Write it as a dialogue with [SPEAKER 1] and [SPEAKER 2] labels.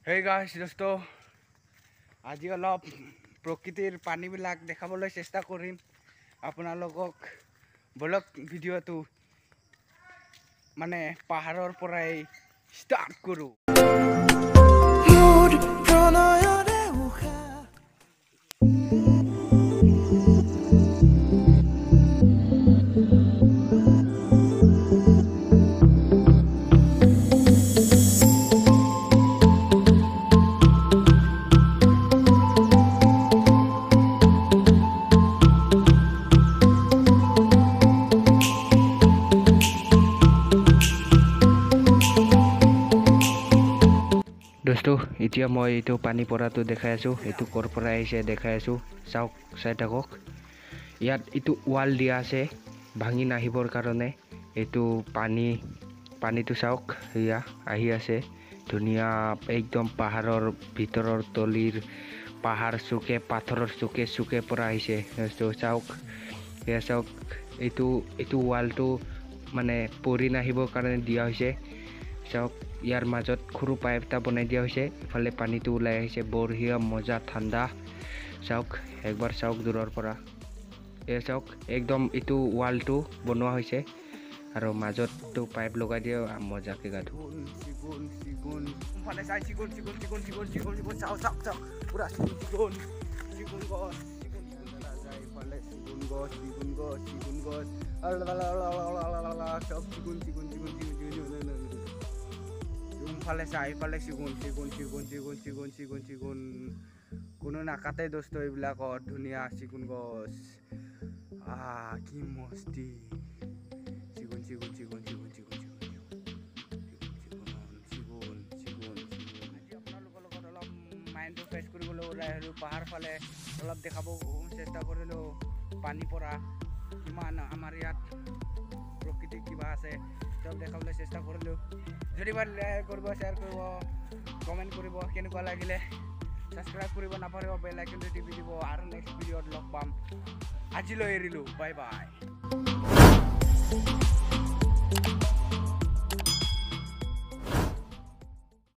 [SPEAKER 1] Hey guys, দোস্ত আজি অলপ প্ৰকৃতিৰ পানীবিলাক দেখাবলৈ চেষ্টা কৰিম আপোনালোকক। ব্লগ ভিডিঅ'টো মানে পাহাৰৰ পৰাই ষ্টাৰ্ট কৰোঁ। দোস্ত এতিয়া মই এইটো পানী পৰাটো দেখাই আছোঁ, এইটো ক'ৰ পৰা আহিছে দেখাই আছোঁ। চাওক, চাই থাকক। ইয়াত এইটো ৱাল দিয়া আছে ভাঙি নাহিবৰ কাৰণে। এইটো পানীটো চাওক, এয়া আহি আছে ধুনীয়া একদম পাহাৰৰ ভিতৰৰ তলিৰ পাহাৰ চুকে পাথৰৰ চুকে পৰা আহিছে। দোস্ত চাওক, এয়া চাওক, এইটো ৱালটো মানে পৰি নাহিবৰ কাৰণে দিয়া হৈছে। চাওক, ইয়াৰ মাজত সৰু পাইপ এটা বনাই দিয়া হৈছে, ইফালে পানীটো ওলাই আহিছে। বঢ়িয়া মজা ঠাণ্ডা। চাওক, একবাৰ চাওক দূৰৰ পৰা। এয়া চাওক, একদম এইটো ৱালটো বনোৱা হৈছে আৰু মাজতটো পাইপ লগাই দিয়ে মজাকে গা ধুব। ফালে চাই ফালে চিগুন কোনো নাকাটে দোস্ত এইবিলাকত। ধুনীয়া চিগুন গছ, কি মস্তি। আপোনালোকৰ লগত অলপ মাইণ্ডটো ফ্ৰেছ কৰিবলৈ ওলাই আহিলোঁ পাহাৰ ফালে। অলপ দেখাব চেষ্টা কৰিলোঁ পানী পৰা কিমান আমাৰ ইয়াত প্ৰকৃতি কিবা আছে চব দেখাবলৈ চেষ্টা কৰিলোঁ। যদি ভাল কৰিব, শ্বেয়াৰ কৰিব, কমেণ্ট কৰিব, কেনেকুৱা লাগিলে ছাবস্ক্ৰাইব কৰিব নাপাহৰিব, বেল আইকনটো টিপি দিব। আৰু নেক্সট ভিডিঅ'ত লগ পাম। আজিলৈ এৰিলোঁ, বাই বাই।